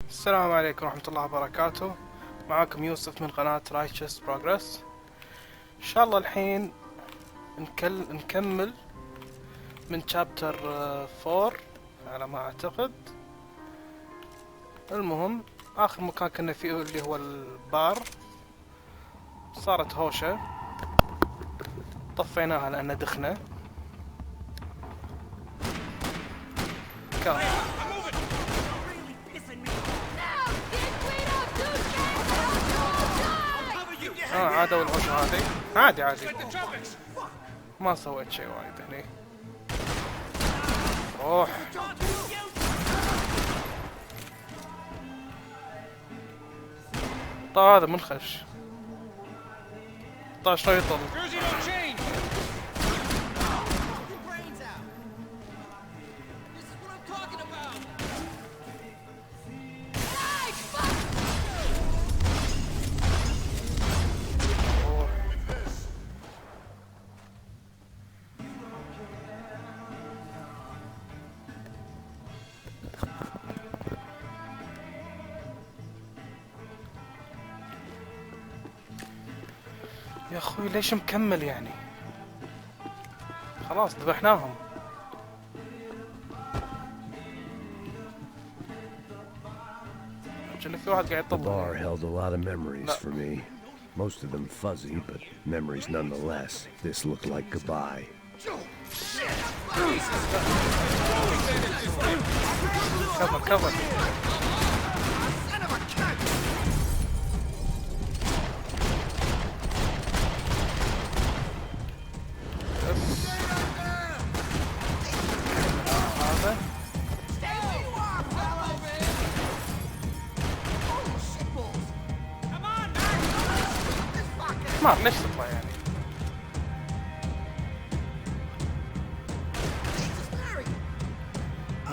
السلام عليكم ورحمة الله وبركاته. معاكم يوسف من قناة رايتشس بروجرس. إن شاء الله الحين نكمل من شابتر 4 على ما أعتقد. المهم آخر مكان كنا فيه اللي هو البار، صارت هوشة طفيناها لأن دخنا عادوا الهوشة هذي عادي ما سويت شيء وايد هني. روح طيب هذا منخش. طيب شلون يطل؟ يا اخوي ليش مكمل يعني؟ خلاص ذبحناهم. كأنه في واحد قاعد The يطبل. bar held a lot of memories for me. Most of them fuzzy, but memories nonetheless. This looked like goodbye. كفر ما ليش تطلع يعني؟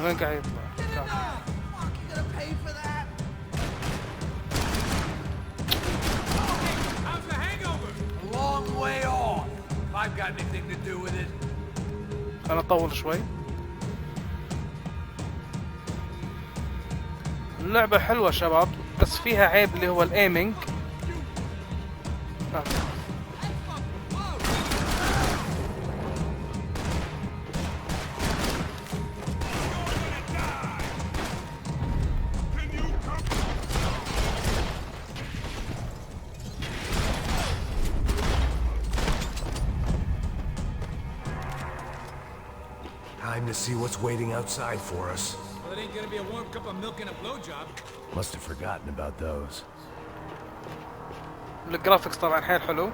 وين قاعد يطلع؟ خلنا نطول شوي. اللعبة حلوة شباب، بس فيها عيب اللي هو الايمينج. Time to see what's waiting outside for us. Well, it ain't gonna be a warm cup of milk and a blowjob. Must have forgotten about those. الجرافيكس طبعا حيل حلو،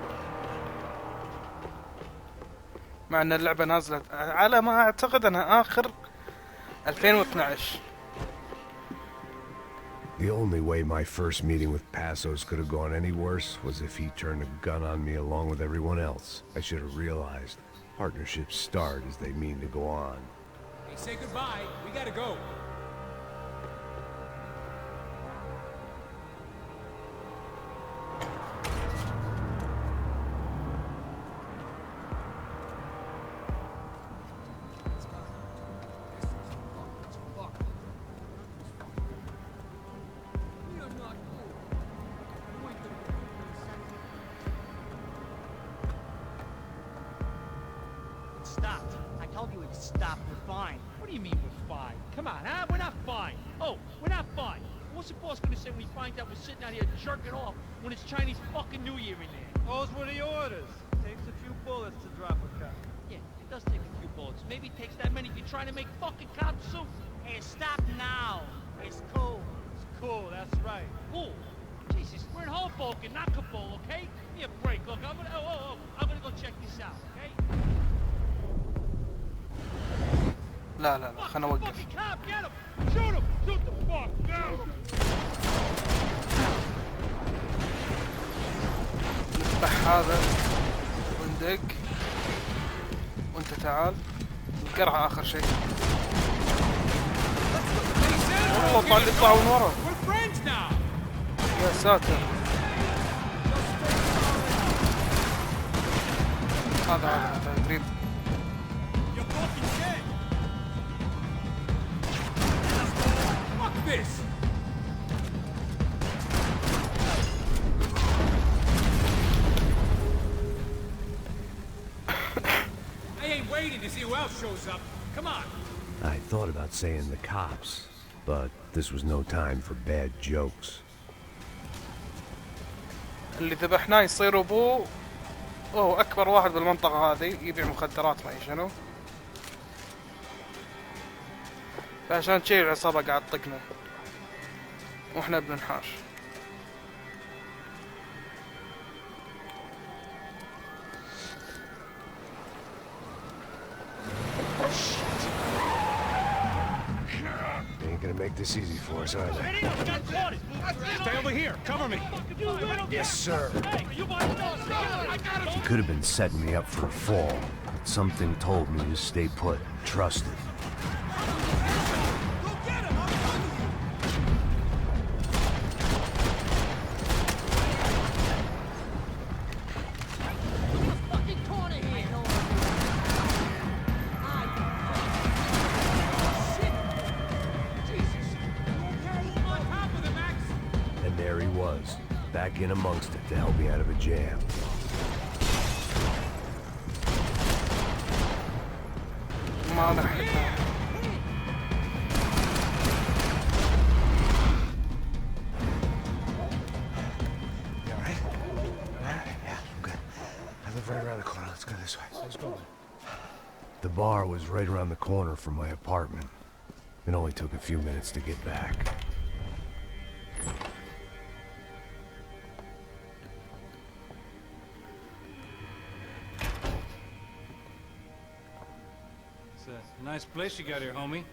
مع ان اللعبة نازلة على ما اعتقد انها اخر 2012. The only way my first meeting with Passos could have gone any worse was if he turned a gun on me along with everyone else. I should have realized partnerships start as they mean to go on. Hey, say goodbye. We gotta go. Stopped. I told you it stopped. We're fine. What do you mean we're fine? Come on, huh? We're not fine. Oh, we're not fine. What's the boss gonna say when he finds out we're sitting out here jerking off when it's Chinese fucking New Year in there? Those were the orders. Takes a few bullets to drop a cop. Yeah, it does take a few bullets. Maybe it takes that many if you're trying to make fucking cop soup. Hey, stop now. It's cool. It's cool, that's right. Cool. Jesus, we're in Hoboken, not Kabul, okay? Give me a break. Look, I'm gonna go check this out, okay? لا خلنا نوقف. Fucking cop, get him! Shoot him! Shoot the fuck down! نذبح هذا وندق، وانت تعال نقرعه اخر شيء. والله طلع من ورا. We're friends now! يا ساتر. هذا تقريبا. You're fucking dead! Fuck this! waiting to see who else shows up. Come on. I thought about saying the cops, but this was no time for bad jokes. اللي ذبحناه يصير ابوه. اوه اكبر واحد بالمنطقة هذه يبيع مخدرات ما شنو. فعشان شي العصابة قاعد تطقنا واحنا بننحاش. Ain't gonna make this easy for us, are they? Stay over here. Cover me. Yes, sir. You could have been setting me up for a fall, but something told me to stay put. Trust it. Back in amongst it to help me out of a jam. ما لحقنا. You all right? Yeah, I'm good. I live right around the corner. Let's go this way. Let's go. The bar was right around the corner from my apartment. It only took a few minutes to get back. Nice place you got here, homie.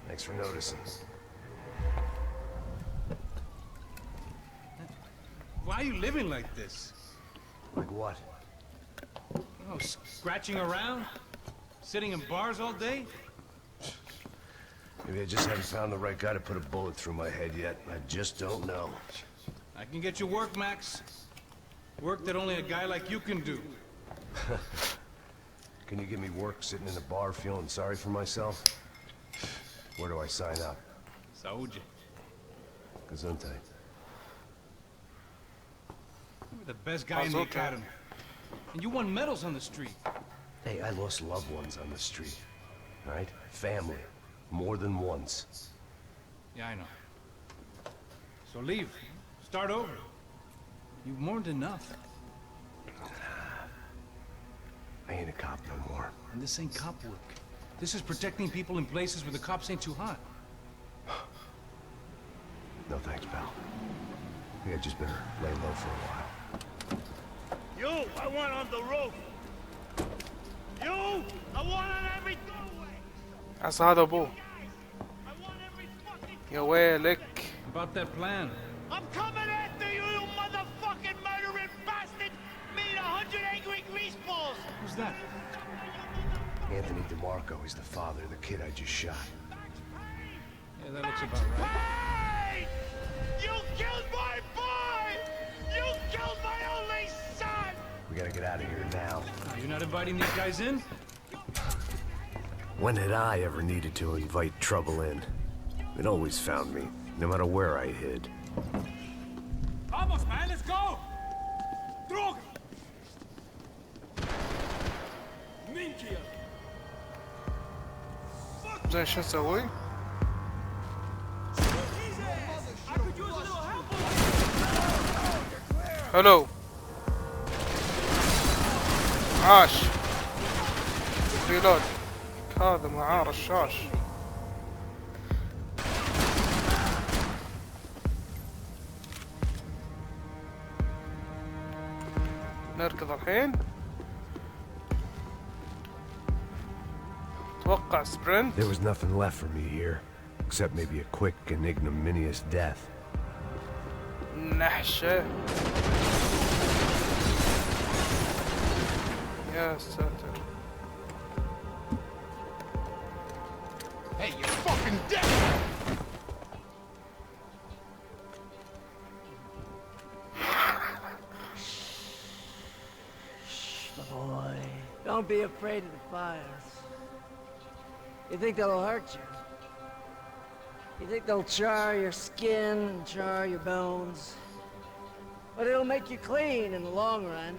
Thanks for noticing. Why are you living like this? Like what? Oh, scratching around? Sitting in bars all day? Maybe I just haven't found the right guy to put a bullet through my head yet. I just don't know. I can get you work, Max. Work that only a guy like you can do. Can you give me work sitting in a bar feeling sorry for myself? Where do I sign up? Saúde. Gesundheit. You were the best guy in the academy. And you won medals on the street. Hey, I lost loved ones on the street. All right? Family. More than once. Yeah, I know. So leave. Start over. You've mourned enough. I ain't a cop no more. And this ain't cop work. This is protecting people in places where the cops ain't too hot. No thanks, pal. I think I just better lay low for a while. You, I want on the roof. You, I want on every doorway. عسى هذا ابوه. I want every fucking. يا ويلك. About that plan. I'm coming after you, you motherfucking murdering bastard! Meet 100 angry greaseballs! Who's that? Anthony DeMarco, he's the father of the kid I just shot. Yeah, that looks about right. Hey! You killed my boy! You killed my only son! We gotta get out of here now. You're not inviting these guys in? When had I ever needed to invite trouble in? It always found me, no matter where I hid. Vamos, man, let's go! Drog! زين شو نسوي؟ حلو. عاش. ريلود. هذا معاه رشاش. نركض الحين. اتوقع سبرنت. There was nothing left for me here, except maybe a quick and ignominious death. نحشة. يا ساتر. Hey, you're fucking dead! Boy, don't be afraid of the fires. You think they'll hurt you? You think they'll char your skin and char your bones? But it'll make you clean in the long run.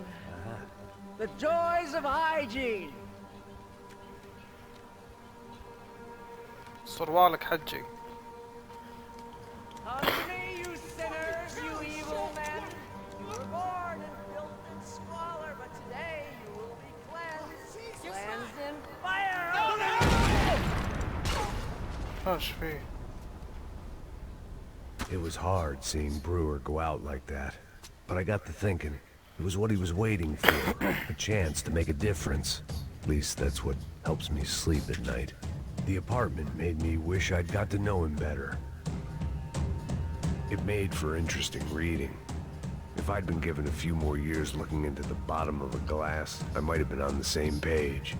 The joys of hygiene. صروالك حجي. Come to me, you sinners, you evil men. You were born in filth and squalor, but today you will be cleansed. Cleansed in fire. ايش فيه؟ It was hard seeing Brewer go out like that, but I got to thinking, it was what he was waiting for, a chance to make a difference. At least that's what helps me sleep at night. The apartment made me wish I'd got to know him better. It made for interesting reading. If I'd been given a few more years looking into the bottom of a glass, I might have been on the same page.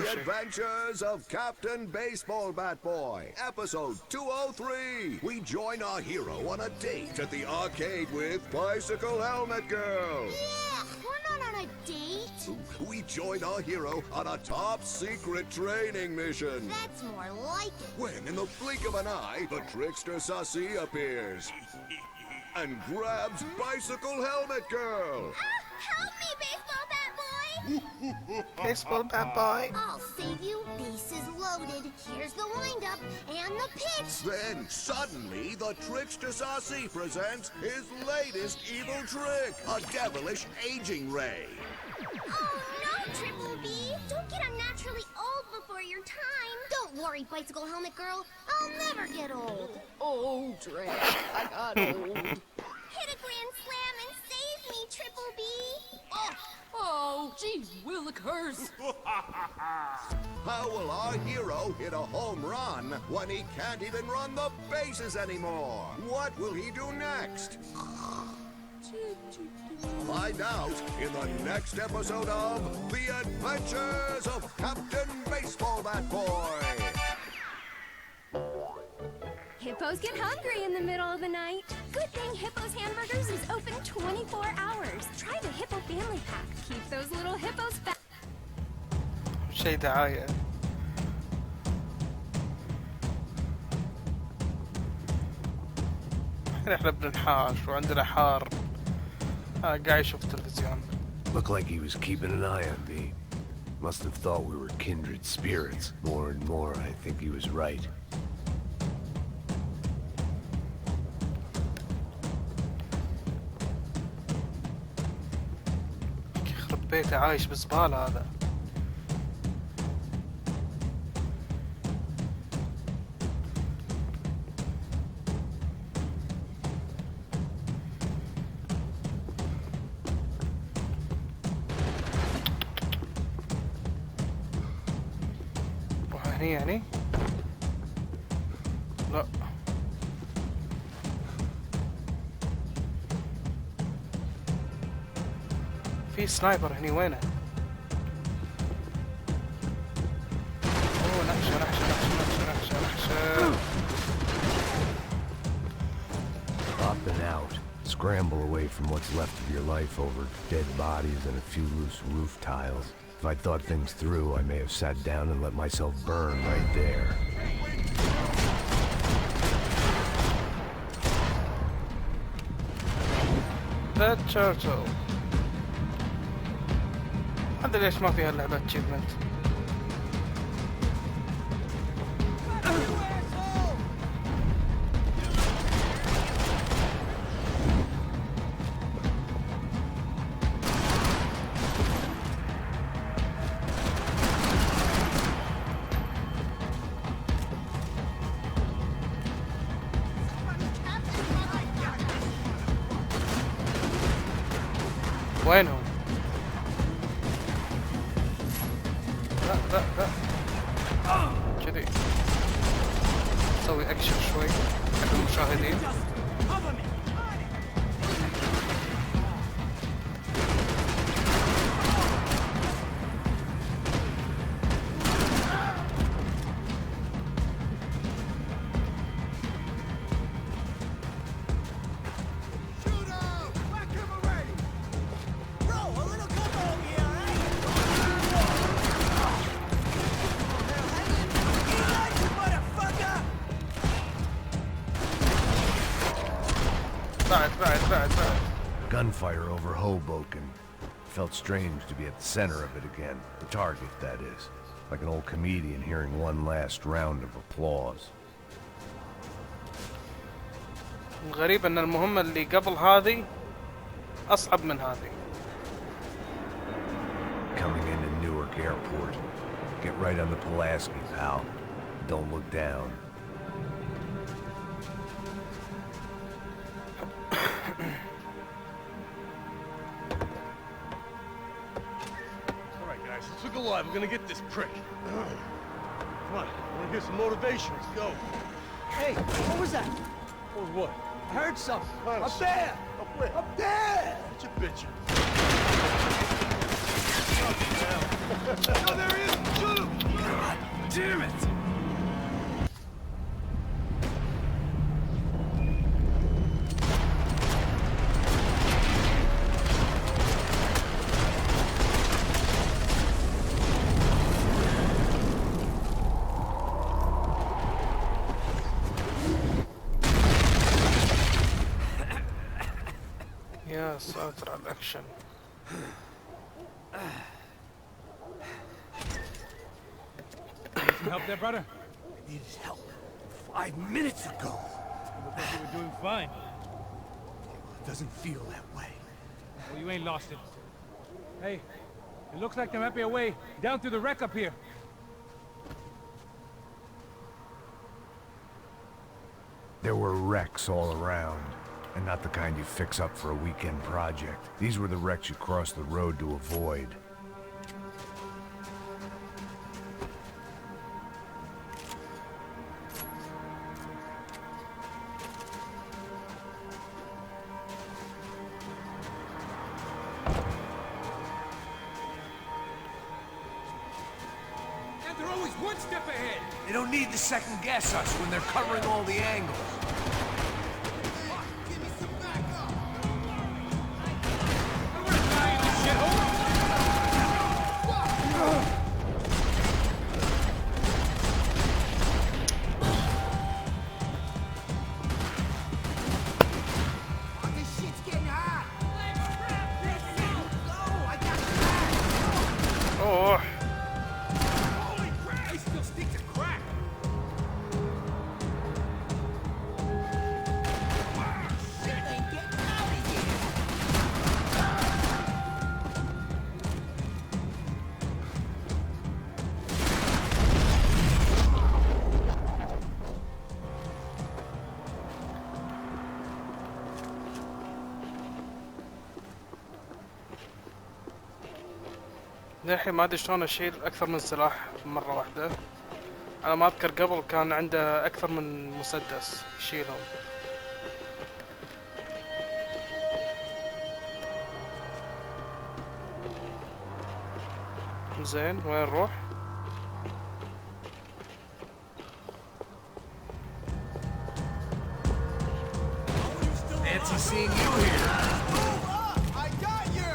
The Adventures of Captain Baseball Bat Boy, episode 203. We join our hero on a date at the arcade with Bicycle Helmet Girl. Yeah, we're not on a date. We join our hero on a top secret training mission. That's more like it. When, in the blink of an eye, the trickster Sassy appears and grabs Bicycle Helmet Girl. Help me, baseball bat boy! Baseball bat boy. I'll save you. Bases loaded. Here's the windup and the pitch. Then, suddenly, the trickster Sassy presents his latest evil trick, a devilish aging ray. Oh no, Triple B! Don't get unnaturally old before your time. Don't worry, Bicycle Helmet Girl. I'll never get old. Oh, Drake, I got old. Hit a grand slam and save me, Triple B. Oh, gee willikers. How will our hero hit a home run when he can't even run the bases anymore? What will he do next? Find out in the next episode of The Adventures of Captain Baseball Bat Boy. Hippos get hungry in the middle of the night. Good thing Hippo's Hamburgers is open 24 hours. Try the Hippo Family Pack. Keep those little hippos fat. شي دعاية. احنا بننحاش وعندنا حار. قاعد يشوف تلفزيون. Looked like he was keeping an eye on me. Must have thought we were kindred spirits. More and more, I think he was right. يخرب بيته عايش بزبالة هذا. يعني لا في سنايبر هني وينه؟ اوه نحشة Up and out. Scramble away from what's left of your life over dead bodies and a few loose roof tiles. If I'd thought things through, I may have sat down and let myself burn right there. The Turtle. هذا ليش ما فيها اللعبة achievement؟ وينهم؟ لا كذي نسوي اكشن شوي حق المشاهدين. بعد. Gunfire over Hoboken. Felt strange to be at the center of it again. The target, that is. Like an old comedian hearing one last round of applause. الغريب ان المهمة اللي قبل هذه اصعب من هذه. Coming into Newark Airport. Get right on the Pulaski, pal. Don't look down. Alright guys, let's look alive. We're gonna get this prick. Come on, I wanna hear some motivation. Let's go. Hey, what was that? Or what? I heard something. Huh? Up there! Up where? Up there! What you bitching? Oh, there he is! Shoot him! God damn it! يا ساتر على الاكشن. Some help there, brother? I needed help 5 minutes ago. Looked like you were doing fine. It doesn't feel that way. Well, you ain't lost it. Hey, it looks like there might be a way down through the wreck up here. There were wrecks all around, and not the kind you fix up for a weekend project. These were the wrecks you cross the road to avoid. And they're always one step ahead. They don't need to second guess us when they're covering all the angles. للحين ما ادري شلون اشيل اكثر من سلاح مرة واحدة. انا ما اذكر قبل كان عنده اكثر من مسدس يشيلهم. زين وين نروح؟ Fancy seeing you here. I got you!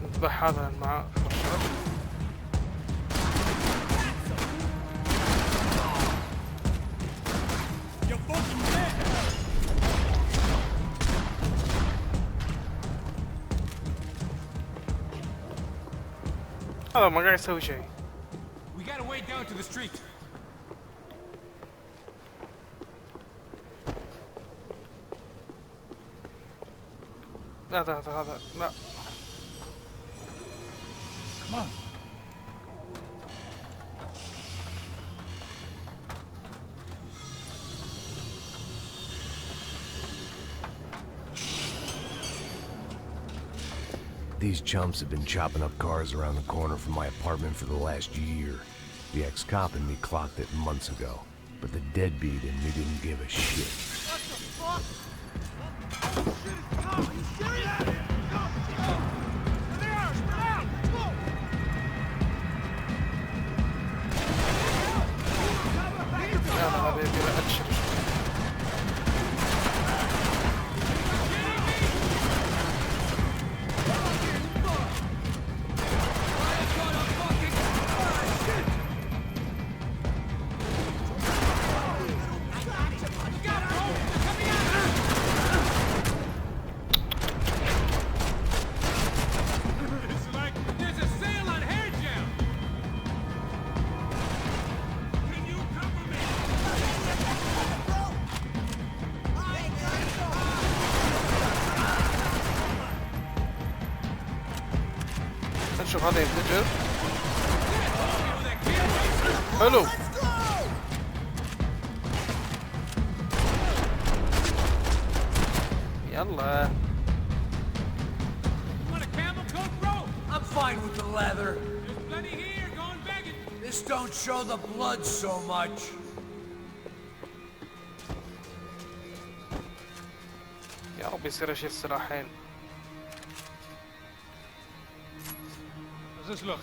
نذبح هذا مع هذا ما قاعد يسوي شيء. We gotta wade down to the street. هذا لا. Come on. These chumps have been chopping up cars around the corner from my apartment for the last year. The ex-cop in me clocked it months ago, but the deadbeat in me didn't give a shit. What the fuck? Oh, shit, no, are you serious? Go, go! There, spread out! Go! يلا حبيبي لا ابشر. نشوف هذا ينفجر. حلو. يلا. I'm fine with the leather. There's plenty here. Go and beg it. This don't show the blood so much. يا رب يصير اشيل السلاحين. How's this look?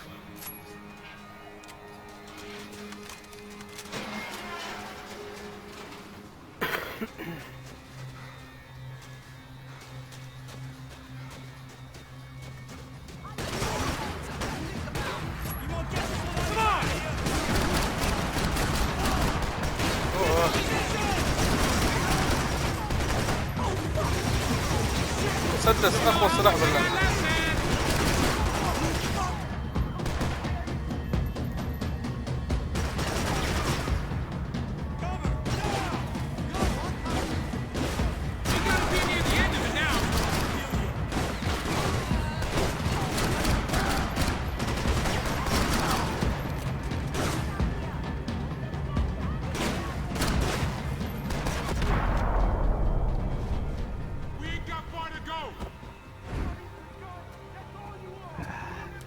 مسدس اقوى سلاح بالله.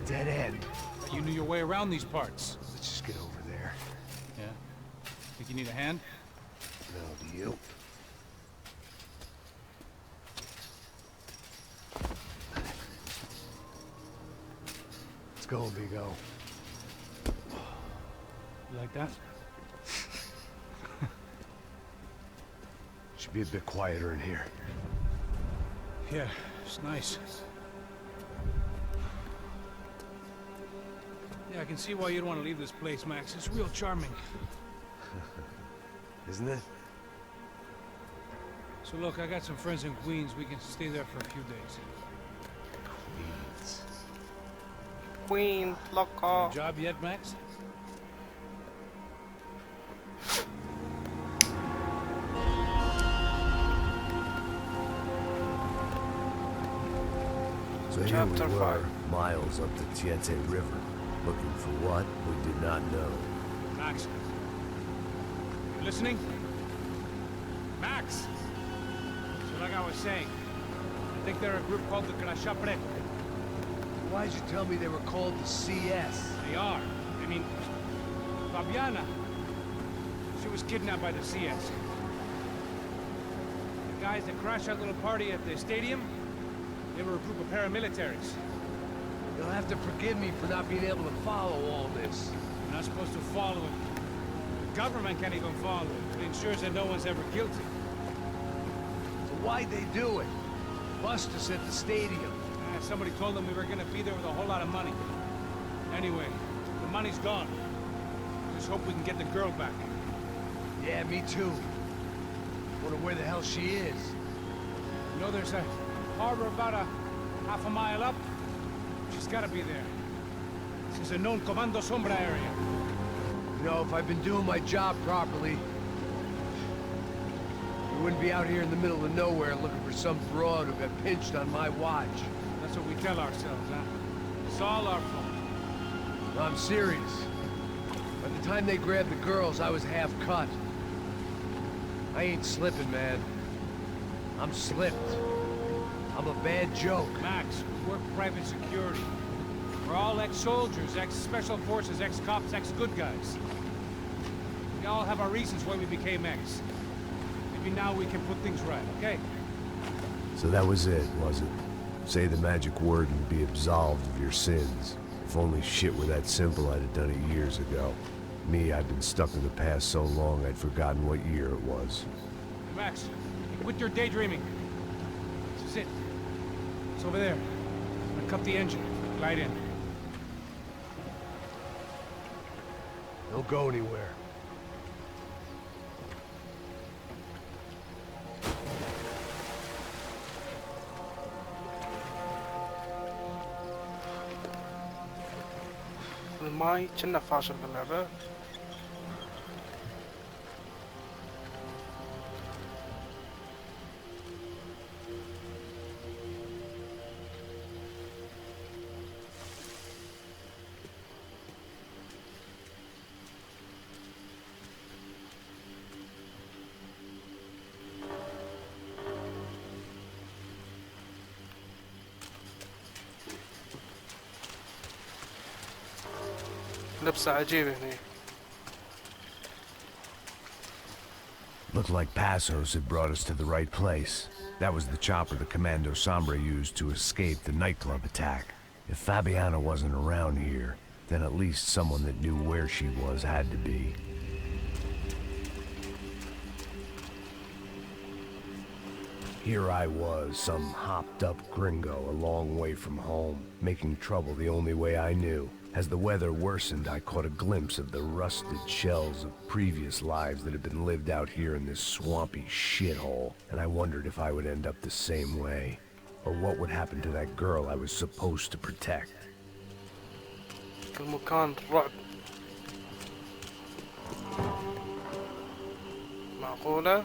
Dead end. You knew your way around these parts. Let's just get over there. Yeah? Think you need a hand? No, do you? Let's go, Bigo. You like that? Should be a bit quieter in here. Yeah, it's nice. Yeah, I can see why you'd want to leave this place, Max. It's real charming. Isn't it? So look, I got some friends in Queens. We can stay there for a few days. Queens. Queen, loco. Job yet, Max? So here we Chapter were, 5. miles up the Tiete River, looking for what we did not know. Max. You listening? Max! So like I was saying, I think they're a group called the Crashapre. Why'd you tell me they were called the CS? They are. I mean, Fabiana. She was kidnapped by the CS. The guys that crashed that little party at the stadium, they were a group of paramilitaries. You'll have to forgive me for not being able to follow all this. You're not supposed to follow it. The government can't even follow it. It ensures that no one's ever guilty. So why'd they do it? Bust us at the stadium. Somebody told them we were gonna be there with a whole lot of money. Anyway, the money's gone. Just hope we can get the girl back. Yeah, me too. Wonder where the hell she is. You know there's a harbor about a half a mile up? She's gotta be there. This is a known Comando Sombra area. You know, if I've been doing my job properly, we wouldn't be out here in the middle of nowhere looking for some broad who got pinched on my watch. That's what we tell ourselves, huh? It's all our fault. No, I'm serious. By the time they grabbed the girls, I was half cut. I ain't slipping, man. I'm slipped. I'm a bad joke. Max, we work private security. We're all ex-soldiers, ex-special forces, ex-cops, ex-good guys. We all have our reasons why we became ex. Maybe now we can put things right, okay? So that was it, was it? Say the magic word and be absolved of your sins. If only shit were that simple, I'd have done it years ago. Me, I've been stuck in the past so long I'd forgotten what year it was. Max, quit your daydreaming. This is it. It's over there. I'm gonna cut the engine. Glide in. Don't go anywhere. الماي كنا فاشل باللعبة. لبسه عجيب هني. Looked like Passos had brought us to the right place. That was the chopper the Commando Sombra used to escape the nightclub attack. If Fabiana wasn't around here, then at least someone that knew where she was had to be. Here I was, some hopped-up gringo a long way from home, making trouble the only way I knew. As the weather worsened, I caught a glimpse of the rusted shells of previous lives that had been lived out here in this swampy shithole, and I wondered if I would end up the same way, or what would happen to that girl I was supposed to protect. المكان رعب. معقولة؟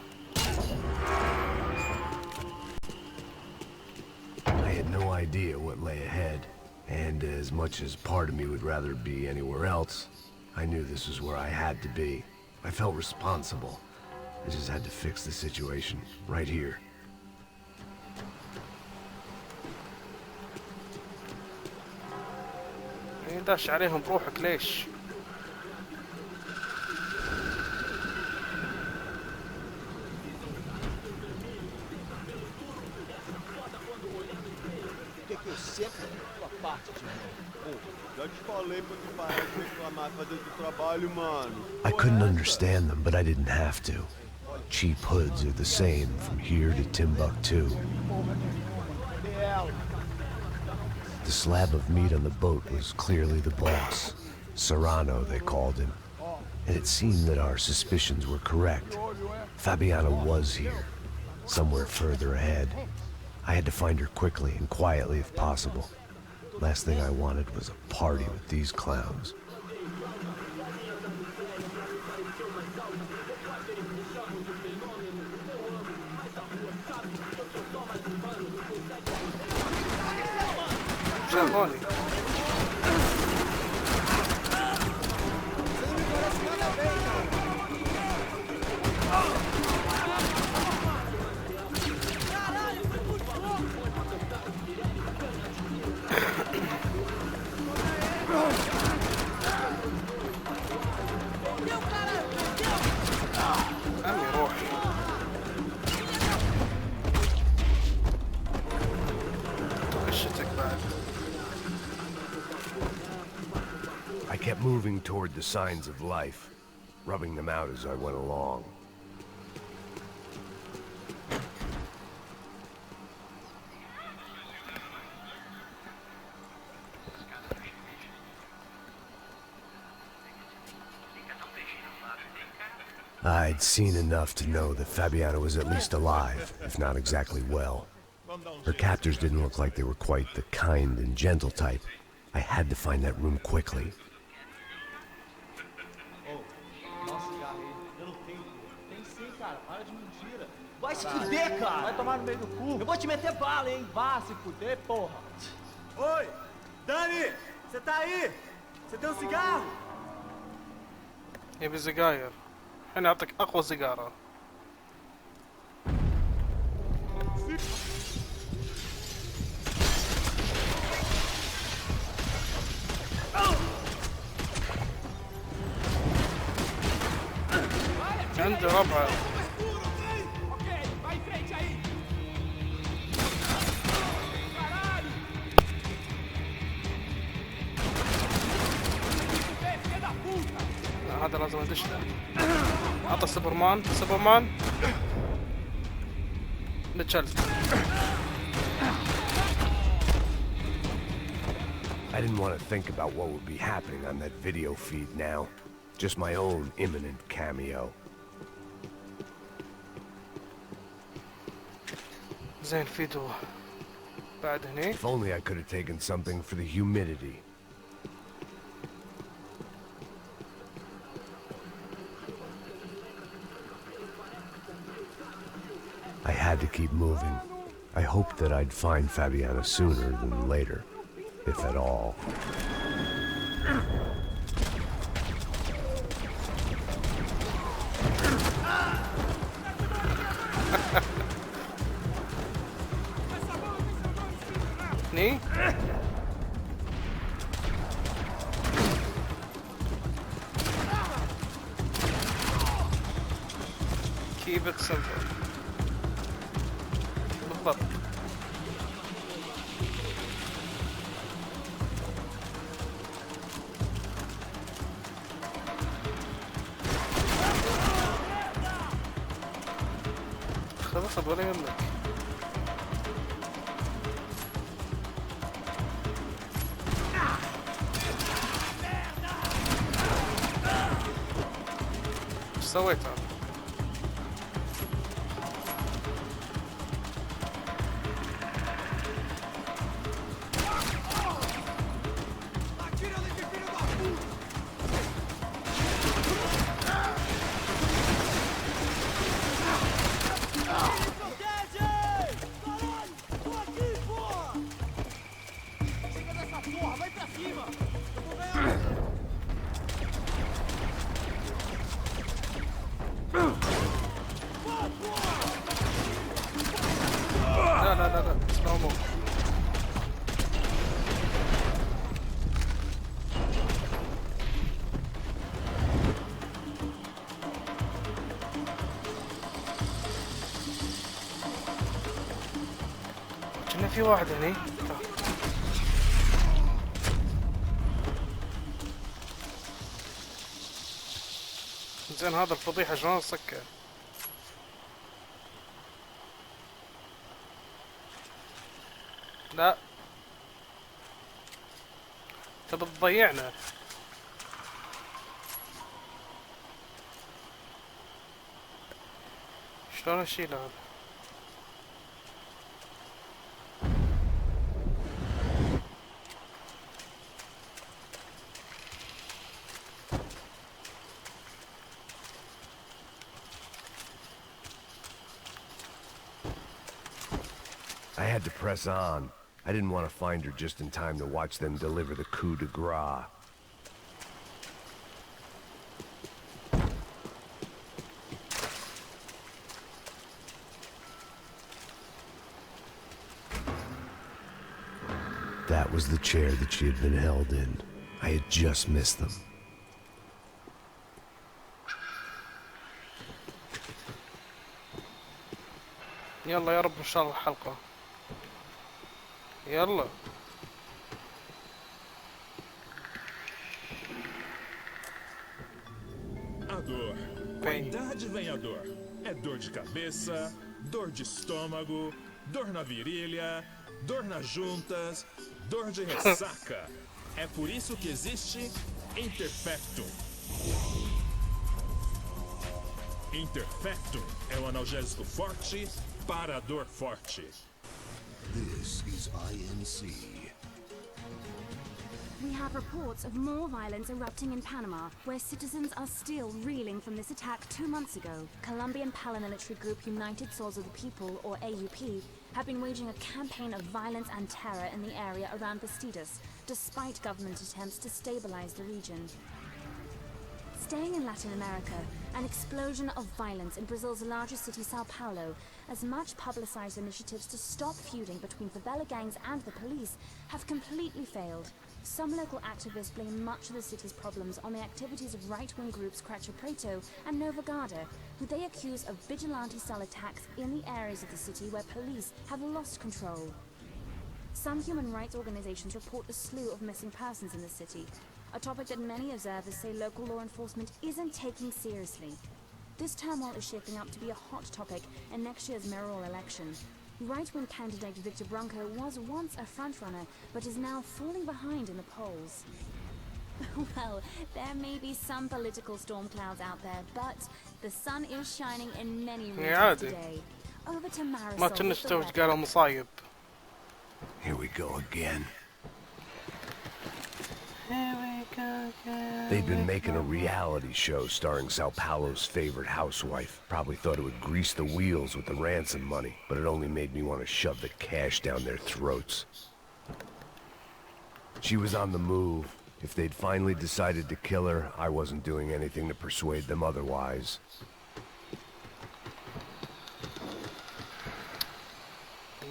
I had no idea what lay ahead. And as much as part of me would rather be anywhere else, I knew this was where I had to be. I felt responsible. I just had to fix the situation, right here. داش عليهم بروحك ليش؟ I couldn't understand them, but I didn't have to. Cheap hoods are the same from here to Timbuktu. The slab of meat on the boat was clearly the boss. Serrano, they called him. And it seemed that our suspicions were correct. Fabiana was here, somewhere further ahead. I had to find her quickly and quietly if possible. Last thing I wanted was a party with these clowns. I kept moving toward the signs of life, rubbing them out as I went along. I'd seen enough to know that Fabiana was at least alive, if not exactly well. Her captors didn't look like they were quite the kind and gentle type. I had to find that room quickly. Vai se fuder, cara! Vai tomar no meio do cu! Eu vou te meter bala, hein? Vá se fuder, porra! Oi! Dani! Você tá aí? Você tem um cigarro? يبي سجاير. أنا أعطيك أقوى سيجارة. عندي ربعة. هذا لازم ادش له. عطى سوبرمان نتشلت. I didn't want to think about what would be happening on that video feed now. Just my own imminent cameo. زين فيديو بعد هني. If only I could have taken something for the humidity. I had to keep moving. I hoped that I'd find Fabiana sooner than later, if at all. keep it simple. بالضبط. خلاص ولا يهمك. ايش سويت انا؟ لا سلامو. كنا في واحد هني. زين هذا الفضيحة شلون نسكر؟ لا تبي تضيعنا. شلون اشيل هذا؟ I had to press on. I didn't want to find her just in time to watch them deliver the coup de grace. That was the chair that she had been held in. I had just missed them. يلا يا رب ان شاء الله الحلقة. يلا a dor. Com a idade vem a dor. É dor de cabeça, dor de estômago, dor na virilha, dor nas juntas, dor de ressaca. É por isso que existe Interfectum. Interfectum é um analgésico forte para a dor forte. This is INC. We have reports of more violence erupting in Panama, where citizens are still reeling from this attack 2 months ago. Colombian paramilitary group United Souls of the People, or AUP, have been waging a campaign of violence and terror in the area around Bastidas, despite government attempts to stabilize the region. Staying in Latin America, an explosion of violence in Brazil's largest city, Sao Paulo, as much publicized initiatives to stop feuding between favela gangs and the police have completely failed. Some local activists blame much of the city's problems on the activities of right-wing groups Preto and Nova Garda, who they accuse of vigilante-style attacks in the areas of the city where police have lost control. Some human rights organizations report a slew of missing persons in the city, a topic that many observers say local law enforcement isn't taking seriously. This turmoil is shaping up to be a hot topic in next year's mayoral election. Right-wing candidate Victor Branco was once a frontrunner, but is now falling behind in the polls. Well, there may be some political storm clouds out there, but the sun is shining in many regions today. Over to Marisol. ما كناش توج قالوا مصايب. Here we go again. They'd been making a reality show starring Sao Paulo's favorite housewife. Probably thought it would grease the wheels with the ransom money, but it only made me want to shove the cash down their throats. She was on the move. If they'd finally decided to kill her, I wasn't doing anything to persuade them otherwise.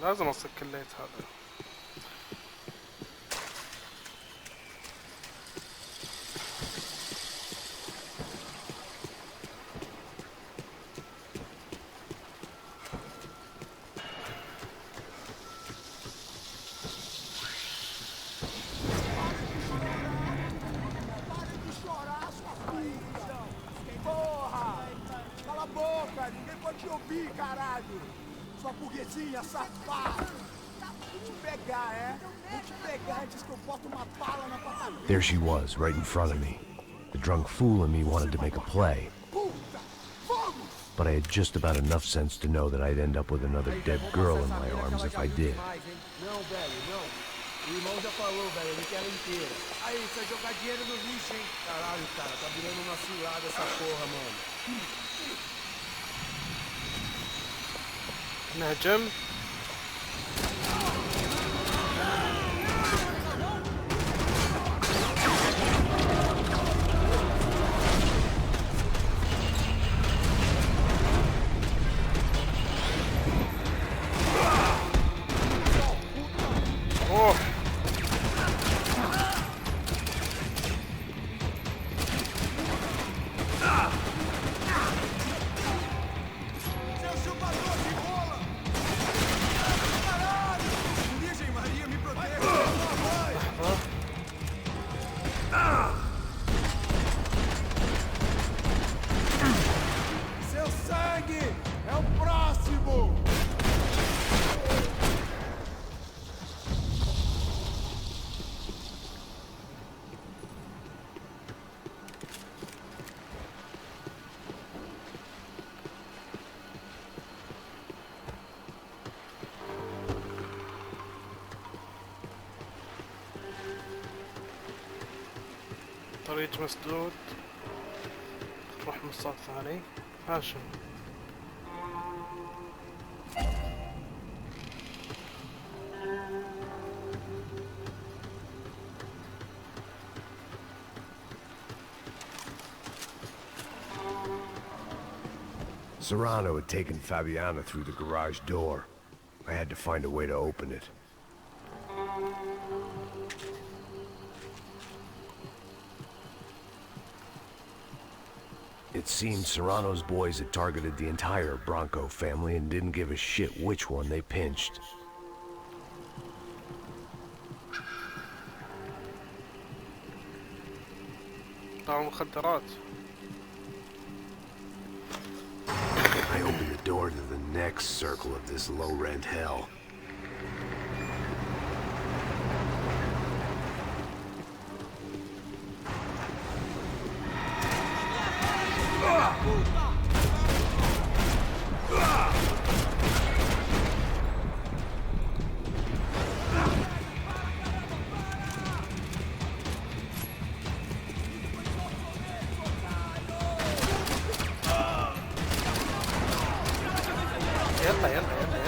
لازم أصك الليت هذا. te ouvir, caralho! Sua burguesinha safada! Vou te pegar, é? Vou te pegar antes que eu boto uma bala na tua cabeça! There she was, right in front of me. The drunk fool in me wanted to make a play. But I had just about enough sense to know that I'd end up with another dead girl in my arms if I did. Não, velho, não. O irmão já falou, velho, ele quer ela inteira. Aí, você vai jogar dinheiro no lixo, hein? Caralho, cara, tá virando uma cilada essa porra, mano. نهجم. Seu sangue é o próximo! طريق مسدود. تروح مصاد ثاني. هاشم. Serrano had taken Fabiana through the garage door. I had to find a way to open it. It seemed Serrano's boys had targeted the entire Bronco family and didn't give a shit which one they pinched. مخدرات. I opened the door to the next circle of this low-rent hell. يلا يلا يلا.